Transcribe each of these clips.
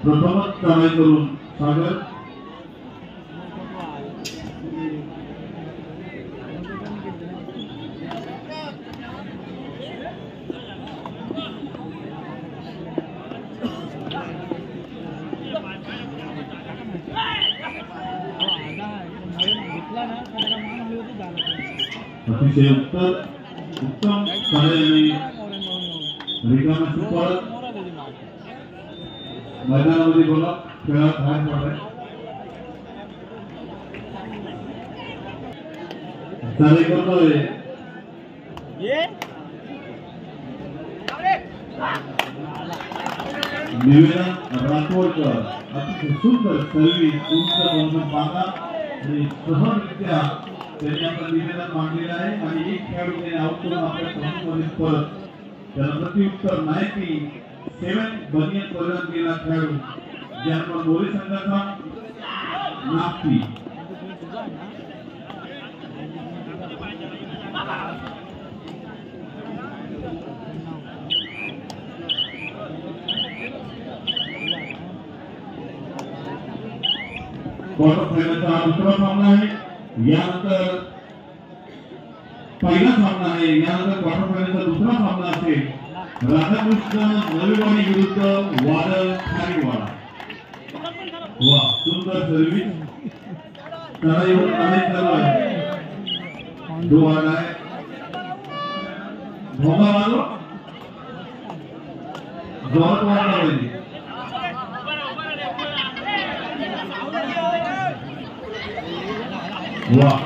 प्रथमच चढाई करून सागर अतिशय उत्तम कार्याने रिकामा सुपर मैदानामध्ये बोला खेळात हात मारलाय चाले करतोय निवेदन राठोडकर अतिशय सुंदर सर्विस उंच बंधून पाहता आणि सहजरित्या त्यांनी आपलं निवेदन मांडलेलं आहे आणि एक खेळाडू त्याने आउट करून आपल्या संघामध्ये परत त्याला प्रत्युत्तर नायकी 7 बनियन प्रदान केला खेळाडू ज्यांना मोरे संघाचा नागती क्वार्टर फायनलचा दुसरा सामना आहे यानंतर पहिला सामना आहे यानंतर क्वार्टर फायनलचा दुसरा सामना असेल राधाकृष्ण नवीवाडी विरुद्ध वादळ खारीवाडा वा सुंदर सर्विस त्याला येऊन अनेक चालू आहे दो आला आहे भोगा वालो जोरात वाढला पाहिजे वाह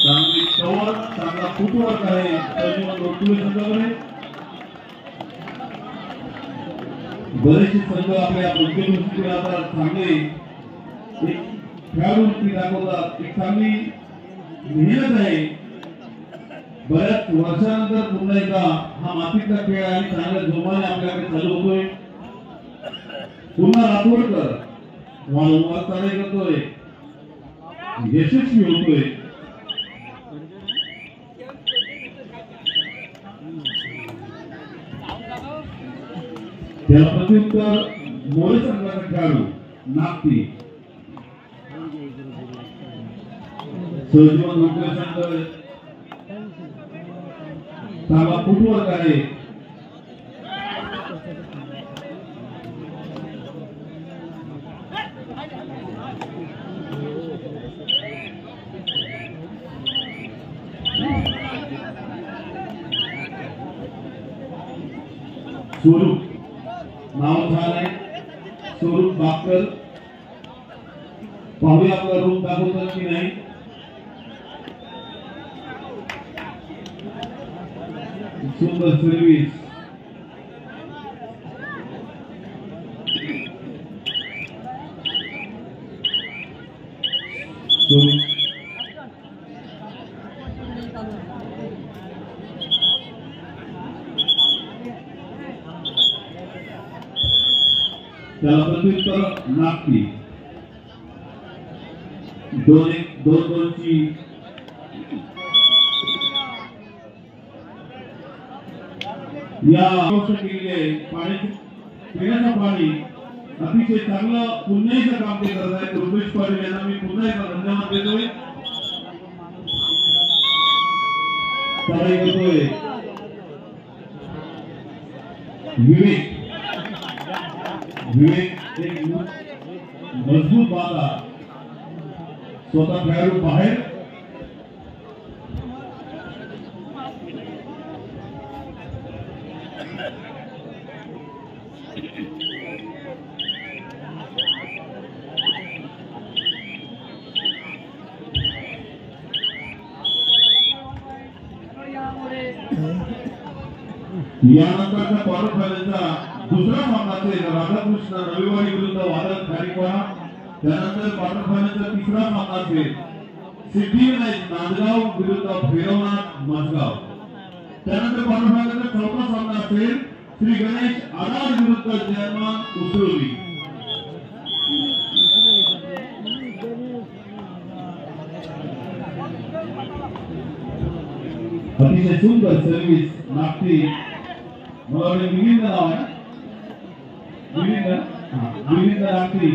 चांगली कवर चांगला फुटवर्क आहे सर्जीवन रोटुले संघाकडे बरेचसे संघ आपल्या बुद्धिमत्तेवर आता चांगले एक खेळाडू दाखवतात एक चांगली मेहनत आहे बऱ्याच वर्षानंतर पुन्हा एकदा हा मातीचा खेळ आणि चांगल्या जोमाने आपल्याकडे चालू होतोय पुन्हा राठोडकर वारंवार चढाई करतोय यशस्वी होतोय त्याला प्रत्युत्तर मोरे संघाचा खेळाडू नागती सर्जीवन रोटुले संघ चांगला फुटवर्क आहे स्वरूप नाव झालंय स्वरूप बाकर पाहूया आपला रूप दाखवतात की नाही सुंदर सर्विस त्याला प्रत्युत्तर नागती 2-2 ची या केलेले पाणी पिण्याचं पाणी अतिशय चांगलं पुण्याचं काम ते करत आहेत रुपेश पाटील यांना मी पुन्हा एकदा धन्यवाद देतोय चढाई करतोय विवेक एक मजबूत बाधा स्वतः खेळाडू बाहेर यानंतरचा क्वार्टर फायनलचा दुसरा सामना असेल राधाकृष्ण रविवारी विरुद्ध वादळ खारीवाडा त्यानंतर क्वार्टर फायनलचा तिसरा सामना असेल सिद्धिविनायक नांदगाव विरुद्ध भैरवनाथ मजगाव त्यानंतर क्वार्टर फायनलचा चौथा सामना असेल श्री गणेश आडार विरुद्ध जयमान उसरोली अतिशय सुंदर सर्विस नागती मला मिलिंद नाव आहे मिलिंद विविध रात्री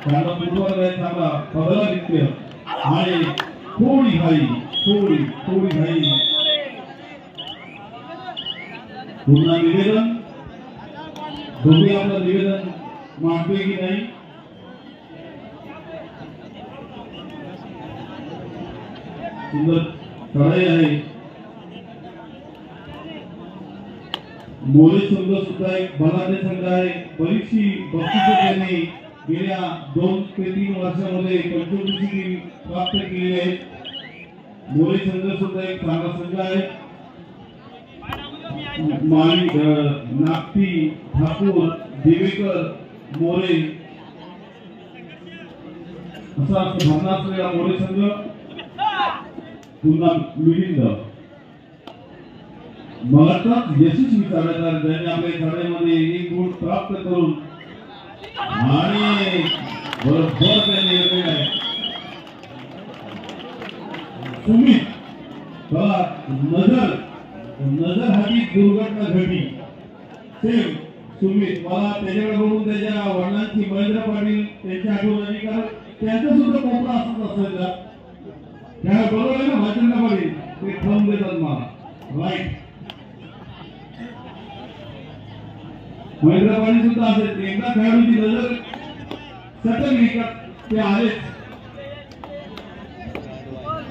चांगला फुटबॉल आहे, चांगला पगला नृत्य आणि थोडी घाई पुन्हा निवेदन दोघे आपलं निवेदन मांडते की नाही सुंदर चढाई आहे मोरे संघ सुद्धा एक बलाढ्य संघ आहे बरीचशी बक्षिसे त्यांनी गेल्या 2 ते 3 वर्षांमध्ये पंचवीसी प्राप्त केली आहे मोरे संघ सुद्धा एक चांगला संघ आहे माली नागती ठाकूर देवेकर मोरे असा भावना असलेला मोरे संघ पुन्हा मिलिंद मलाच यशस्वी चालवणार ज्यांनी आपल्या खेळामध्ये 1 गुण प्राप्त करून आणि बरोबर त्यांनी येते आहे सुमित बघा नजर हाती दुर्घटना घडली सेम सुमित मला त्याच्याकडे बघून त्याच्या वडिलांची महेंद्र पाटील त्यांची आठवण आली कारण त्यांचा सुद्धा कोपरा असत असायचा त्या बरोबर आहे ना महेंद्र पाटील ते ठेवून देतात मला राईट महेंद्र पाटील सुद्धा असेल एकदा खेळाडूची नजर सटकली का ते आलेच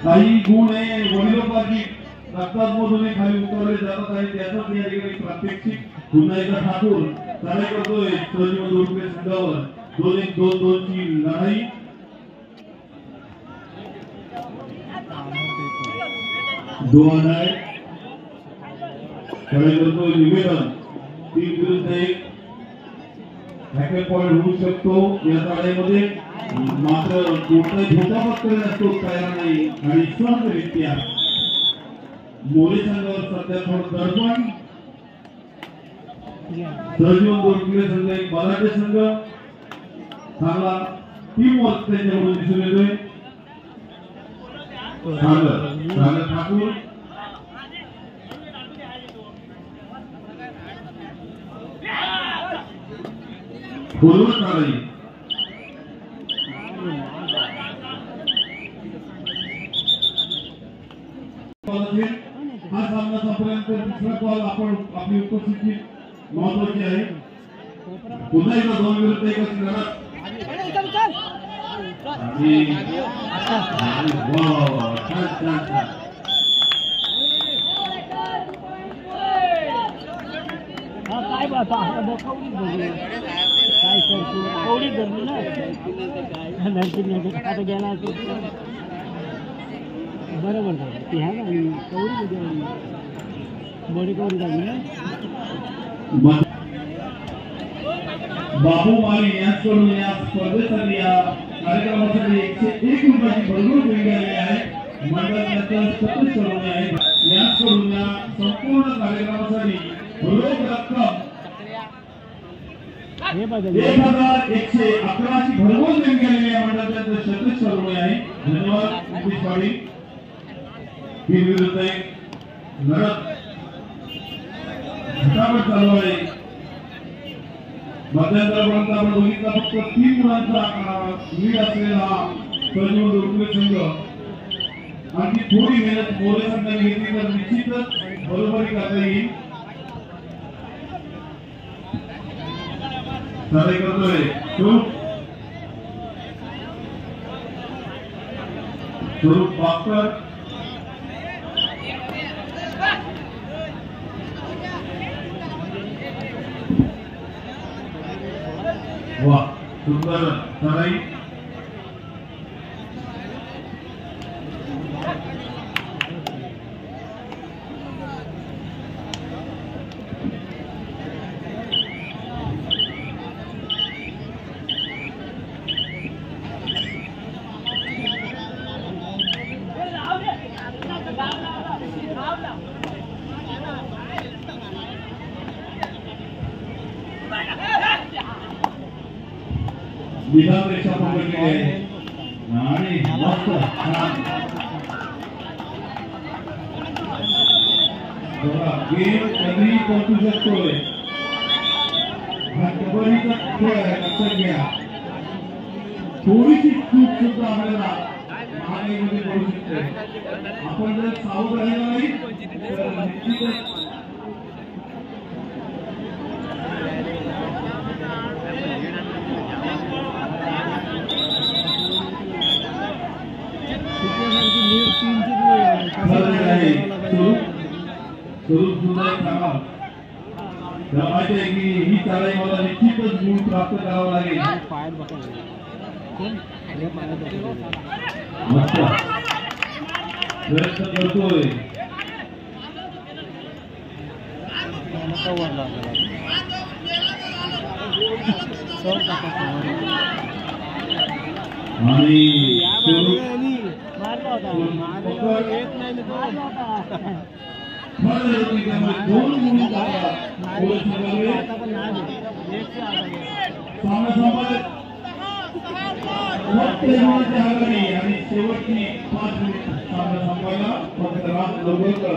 काही गुण आहे वडिलोपार्जित रक्तामधून खाली उतरले जातात आणि त्याचाच या ठिकाणी प्रात्यक्षिक पुन्हा एकदा ठाकूर लढाई करतोय सजीव दोरके संघावर 2-1-2-2 ची लढाई दोन आहे लढाई करतोय निवेदन 3 विरुद्ध 1 हॅकर पॉइंट होऊ शकतो या लढाईमध्ये मात्र कोणताही धोका पत्करण्यास तो तयार नाही आणि सहजरित्या मोरे संघावर सध्या थोडं दडपण सजीवन दोरके संघ एक बलाढ्य संघ चांगला टीम वर्क त्यांच्याकडून दिसून येतोय सागर ठाकूर बोलून काढाई हा सामना संपल्यानंतर दुसरा कॉल आपण आपली उपस्थिती महत्वाची आहे पुन्हा एकदा 2 विरुद्ध 1 अशी लढत काय बात काय कवडी धरली ना आता गेला बरोबर ती आहे ना कवडी बडी कवडी झाली ना बापू माली यांच्याकडून या स्पर्धेसाठी या कार्यक्रमासाठी 101 रुपयाची भरघोस देणगी आलेली आहे मंडळाच्या सतत करून आहे यांच्याकडून या संपूर्ण कार्यक्रमासाठी रोख रक्कम 1111 ची भरघोस देणगी आलेली आहे मंडळाच्या सतत करून आहे धन्यवाद नितीश पाटील विरुद्ध 1 लढत झटापट चालू आहे मध्यंतरापर्यंत आपण बघितला फक्त 3 गुणांचा लीड असलेला सजीव दोरके संघ आणखी थोडी मेहनत मोरे संघाने घेतली तर निश्चितच बरोबरी करता येईल लढाई करतोय स्वरूप पाकर वाह सुंदर लढाई विधान रेषा पकडली आहे आणि मस्त गेम कधी पोहोचू शकतोय कबड्डीचा खेळ आहे, लक्षात घ्या. थोडीशी चूक सुद्धा आपल्याला महागाईमध्ये करू शकते. आपण जर सावध राहिला नाही तर निश्चितच स्वरूप सुद्धा सांगा माहिती आहे की ही चाळी मला निश्चितच गुण प्राप्त करावं लागेल. मस्त प्रयत्न करतोय. आणि दोन गुण आणि शेवटची 5 मिनिट सामना संपायला फक्त राम लोगोकर.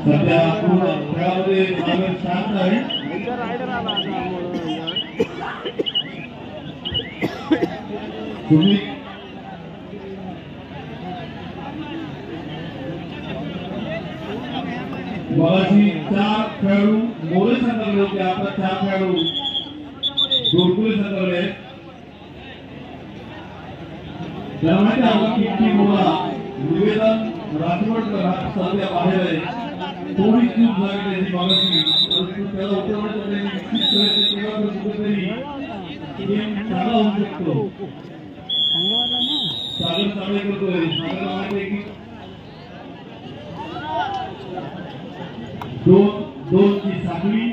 सध्या खेळामध्ये शांत आहे. तुम्ही मगाशी 4 खेळाडू मोरे संदर्भले होते, आता 4 खेळाडू गोकुळे संदर्भले. त्याला माहिती आहे किती मोरा निवेदन राजवटकर सध्या बाहेर आहे. थोडी चूक झाली त्याची मगाशी, परंतु त्याला उतरवण्याचा त्यांनी निश्चित प्रयत्न केला तर कुठेतरी गेम चांगला होऊ शकतो. सागर चांगले करतोय. सागरला माहिती आहे की 2-2 ची साखळी.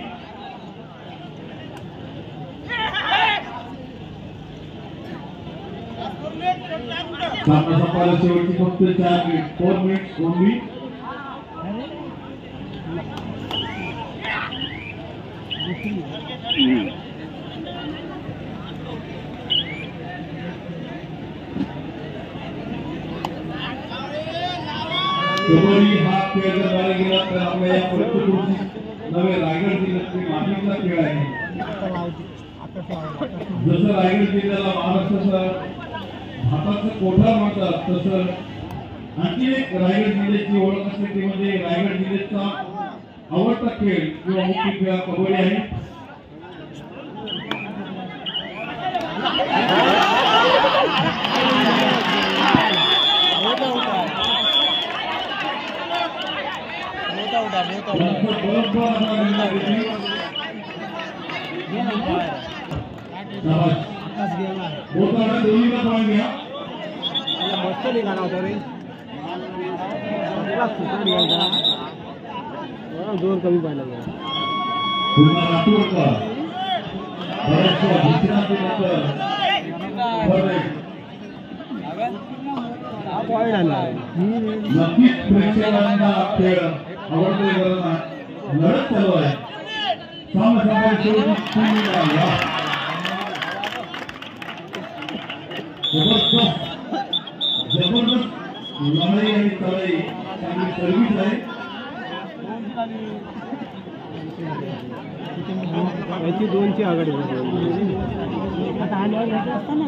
सामना संपायला शेवटची फक्त 4 मिनिट ओनली. कबड्डी हा खेळ जर बघायला गेला तर आपल्या या प्रत्येक नवे रायगड जिल्ह्यातील मातीचा खेळ आहे. जसं रायगड जिल्ह्याला महाराष्ट्राचा हाताचं कोठार म्हणतात, तसं आणखी एक रायगड जिल्ह्याची ओळख असते ती म्हणजे रायगड जिल्ह्याचा आवडता खेळ किंवा मुख्य खेळ कबड्डी आहे. मस्त निघाला होता रे. जोर कमी पाहिला पॉइंट आला. नक्कीच प्रेक्षकांना खेळ आवडतोय, लढत चालू आहे. जबरदस्त लढाई आणि तळाई चांगली सर्विस आहे. याची 2ची आघाडी आता आल्यावर घेतलं असतं ना.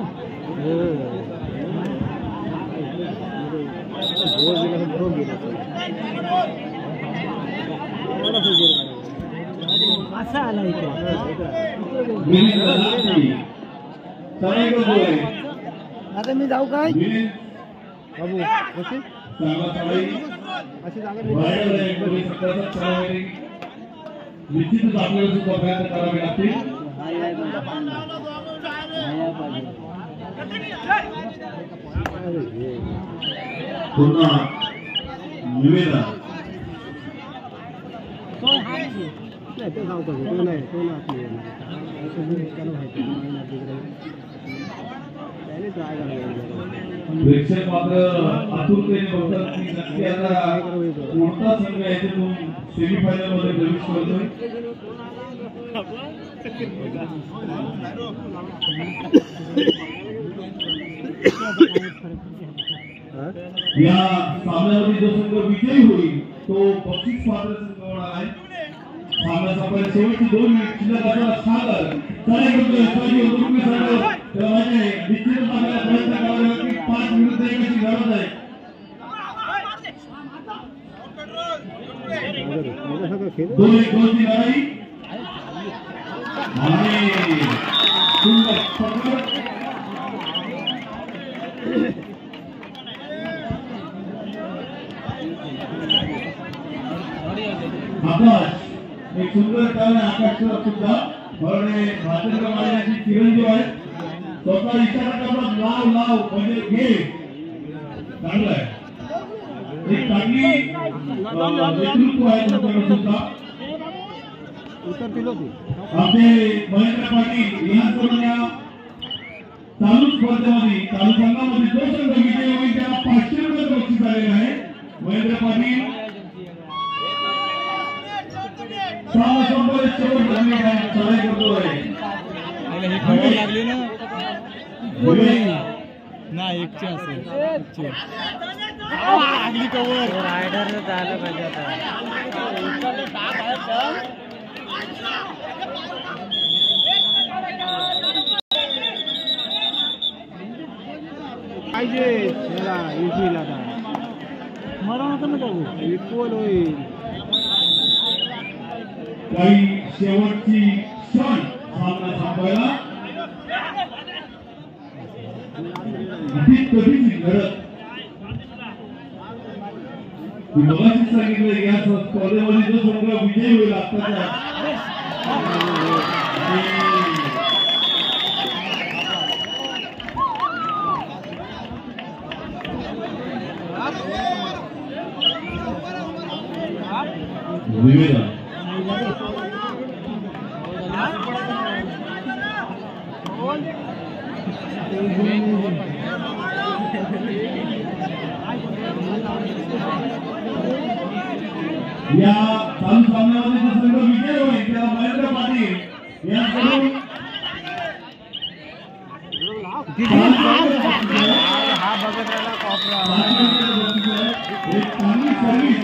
असा आला इथे. आता मी जाऊ काय बाबू कशी अशी जागा निश्चितच आपल्याला सुद्धा प्रयत्न करावे लागतील. पुन्हा निवेदन प्रेक्षक मात्र आतुरतेने बघतात की नक्की आता कोणता संघ याच्यातून सेमीफायनल मध्ये प्रवेश करतोय. या सामन्यामध्ये जो संघ विजयी होईल तो बक्षीस पात्र संघ होणार आहे. सामन्याचा पहिले शेवटची 2 मिनिट शिल्लक असताना सागर चढाई करतोय. शिवाजी उदुर्मी सागर त्याला माहिती आहे निश्चितच आपल्याला प्रयत्न करावा लागेल की 5 विरुद्ध 1 अशी गरज आहे. दोन एक गोलची लढाई आणि सुंदर पकड. आकाश एक सुंदर टर्न आकाश सुद्धा बरोबर भारतीय मारण्याची चिरंजीव आहे. स्वतः इशारा करतात लाव लाव म्हणजे घे. चांगलं आहे. एक चांगली नेतृत्व आहे तुमच्याकडे सुद्धा. आपले महेंद्र पाटील यांच्याकडून या चालू स्पर्धेमध्ये चालू संघामध्ये जो संघ विजयी होईल त्याला 500 रुपये बक्षीस आलेले आहे. महेंद्र पाटील लागली ना एकचे असेल लागली कवर रायडर जायला पाहिजे पाहिजे मला होतं ना भाऊ इक्वल होईल. काही शेवटची क्षण सामना थांबवायला कधीच घडत मगाशी सांगितलं या स्पर्धेमध्ये जो संघ विजयी होईल आत्ताच्या निवेदन या चालू सामन्यामध्ये जो संघ विजय होईल त्याला महेंद्र पाटील यांच्याकडून हा बघत राहिला एक चांगली सर्व्हिस